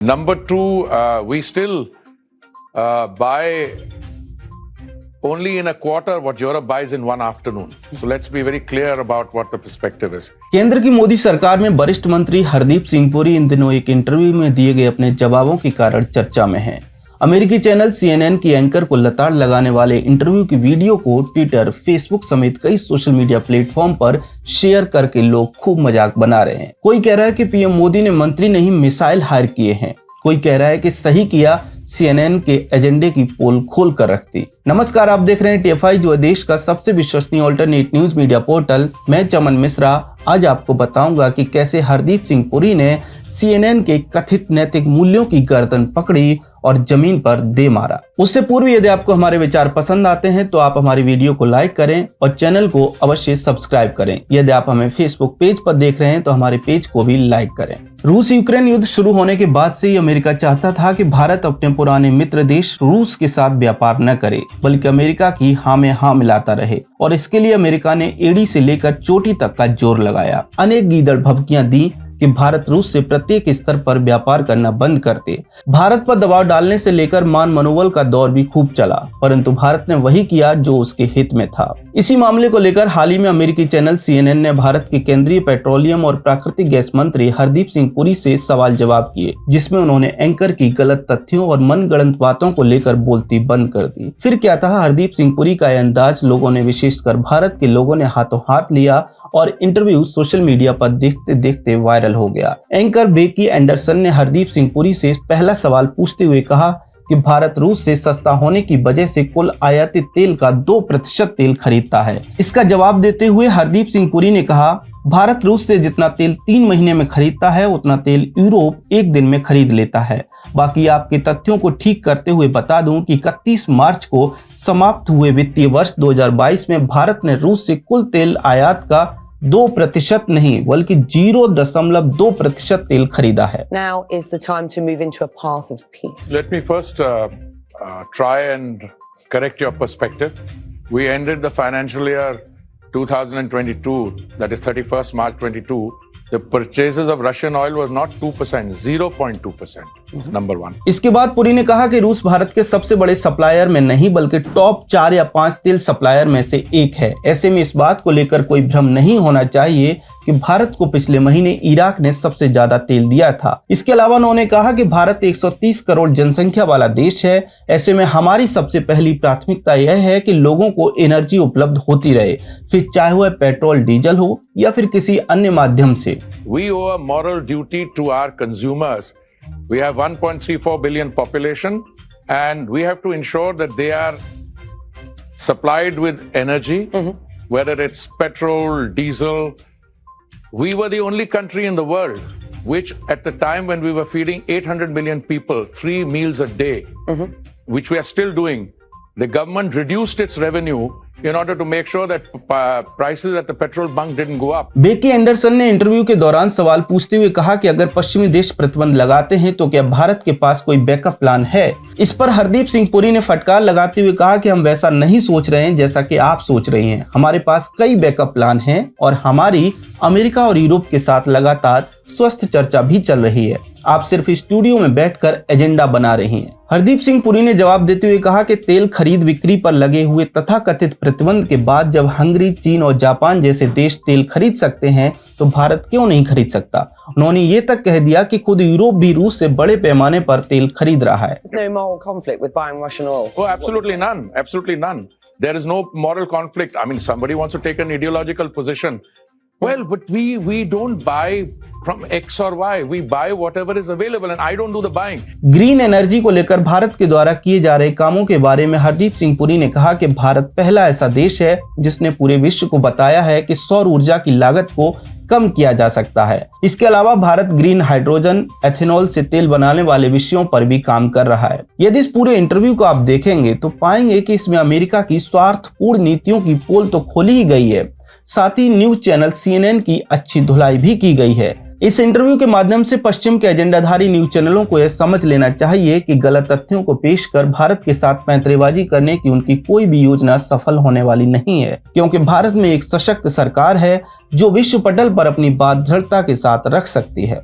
Number two, we still buy only in a quarter what Europe buys in one afternoon. So let's be very clear about what the perspective is. केंद्र की मोदी सरकार में वरिष्ठ मंत्री हरदीप सिंह पुरी इन दिनों एक interview में दिए गए अपने जवाबों के कारण चर्चा में हैं। अमेरिकी चैनल CNN की एंकर को लताड़ लगाने वाले इंटरव्यू की वीडियो को ट्विटर, फेसबुक समेत कई सोशल मीडिया प्लेटफॉर्म पर शेयर करके लोग खूब मजाक बना रहे हैं। कोई कह रहा है कि पीएम मोदी ने मंत्री नहीं मिसाइल हायर किए हैं, कोई कह रहा है कि सही किया, CNN के एजेंडे की पोल खोल कर रखती। नमस्कार, आप देख रहे हैं TFI, जो है देश का सबसे विश्वसनीय ऑल्टरनेट न्यूज मीडिया पोर्टल। मैं चमन मिश्रा आज आपको बताऊंगा कि कैसे हरदीप सिंह पुरी ने CNN के कथित नैतिक मूल्यों की गर्दन पकड़ी और जमीन पर दे मारा। उससे पूर्व यदि आपको हमारे विचार पसंद आते हैं तो आप हमारी वीडियो को लाइक करें और चैनल को अवश्य सब्सक्राइब करें। यदि आप हमें फेसबुक पेज पर देख रहे हैं तो हमारे पेज को भी लाइक करें। रूस यूक्रेन युद्ध शुरू होने के बाद से ही अमेरिका चाहता था कि भारत अपने पुराने मित्र देश रूस के साथ व्यापार न करे, बल्कि अमेरिका की हाँ में हाँ मिलाता रहे। और इसके लिए अमेरिका ने एड़ी से लेकर चोटी तक का जोर लगाया। अनेक गीदड़ भभकियां दी कि भारत रूस से प्रत्येक स्तर पर व्यापार करना बंद कर दे। भारत पर दबाव डालने से लेकर मान मनोबल का दौर भी खूब चला, परंतु भारत ने वही किया जो उसके हित में था। इसी मामले को लेकर हाल ही में अमेरिकी चैनल CNN ने भारत के केंद्रीय पेट्रोलियम और प्राकृतिक गैस मंत्री हरदीप सिंह पुरी से सवाल जवाब किए, जिसमें उन्होंने एंकर की गलत तथ्यों और मनगढ़ंत बातों को लेकर बोलती बंद कर दी। फिर क्या था, हरदीप सिंह पुरी का यह अंदाज लोगों ने, विशेषकर भारत के लोगों ने हाथों हाथ लिया और इंटरव्यू सोशल मीडिया पर देखते देखते वायरल हो गया। एंकर बेकी एंडरसन ने हरदीप सिंह पुरी से पहला सवाल पूछते हुए कहा कि भारत रूस से सस्ता होने की वजह से कुल आयातित तेल का 2% तेल खरीदता है। इसका जवाब देते हुए हरदीप सिंह पुरी ने कहा, भारत रूस से जितना तेल 3 महीने में खरीदता है उतना तेल यूरोप 1 दिन में खरीद लेता है। बाकी आपके तथ्यों को ठीक करते हुए बता दूं कि 31 मार्च को समाप्त हुए वित्तीय वर्ष 2022 में भारत ने रूस से कुल तेल आयात का 2% नहीं बल्कि 0.2% तेल खरीदा है। Now is the time to move into a path of peace. Let me first try and correct your perspective. We ended the financial year 2022, that is 31st March 22. The purchases of Russian oil was not 2%, 0.2%. Number one. इसके बाद पुरी ने कहा कि रूस भारत के सबसे बड़े supplier में नहीं बल्कि टॉप 4 या 5 तेल सप्लायर में से एक है। ऐसे में इस बात को लेकर कोई भ्रम नहीं होना चाहिए कि भारत को पिछले महीने इराक ने सबसे ज्यादा तेल दिया था। इसके अलावा उन्होंने कहा कि भारत 130 करोड़ जनसंख्या वाला देश है। ऐसे में हमारी सबसे पहली प्राथमिकता यह है कि लोगों को एनर्जी उपलब्ध होती रहे, फिर चाहे वह पेट्रोल डीजल हो या फिर किसी अन्य माध्यम से। We owe a moral duty to our consumers. We have 1.34 billion population and we have to ensure that they are supplied with energy, whether it's petrol, diesel. We were the only country in the world which at the time when we were feeding 800 million people 3 meals a day, which we are still doing, the government reduced its revenue in order to make sure that prices at the petrol bunk didn't go up. Becky Anderson ने interview के दौरान सवाल पूछते हुए कहा कि अगर पश्चिमी देश प्रतिबंध लगाते हैं तो क्या भारत के पास कोई बैकअप प्लान है। इस पर हरदीप सिंह पुरी ने फटकार लगाते हुए कहा कि हम वैसा नहीं सोच रहे हैं जैसा कि आप सोच रहे हैं। हमारे पास कई बैकअप प्लान हैं और हमारी अमेरिका और यूरोप के साथ लगातार स्वस्थ चर्चा भी चल रही है। आप सिर्फ स्टूडियो में बैठकर एजेंडा बना रहे हैं। हरदीप सिंह पुरी ने जवाब देते हुए कहा कि तेल खरीद बिक्री पर लगे हुए तथाकथित प्रतिबंध के बाद जब हंगरी, चीन और जापान जैसे देश तेल खरीद सकते हैं तो भारत क्यों नहीं खरीद सकता। उन्होंने ये तक कह दिया कि खुद यूरोप भी रूस से बड़े पैमाने पर तेल खरीद रहा है। There's no moral conflict with buying Russian oil. Oh, absolutely none. Absolutely none. There is no moral conflict. I mean, somebody wants to take an ideological position. Well, but we don't buy from X or Y. We buy whatever is available and I don't do the buying. Green energy को लेकर भारत के द्वारा किए जा रहे कामों के बारे में हरदीप सिंह पुरी ने कहा कि भारत पहला ऐसा देश है जिसने पूरे विश्व को बताया है कि सौर ऊर्जा की लागत को कम किया जा सकता है। इसके अलावा भारत ग्रीन हाइड्रोजन, एथेनॉल से तेल बनाने वाले विषयों पर भी काम कर रहा है। यदि इस पूरे इंटरव्यू को आप देखेंगे तो पाएंगे कि इसमें अमेरिका की स्वार्थपूर्ण नीतियों की पोल तो खोली ही गई है, साथ ही न्यूज चैनल CNN की अच्छी धुलाई भी की गई है। इस इंटरव्यू के माध्यम से पश्चिम के एजेंडाधारी न्यूज चैनलों को यह समझ लेना चाहिए कि गलत तथ्यों को पेश कर भारत के साथ पैंतरेबाजी करने की उनकी कोई भी योजना सफल होने वाली नहीं है, क्योंकि भारत में एक सशक्त सरकार है जो विश्व पटल पर अपनी बात दृढ़ता के साथ रख सकती है।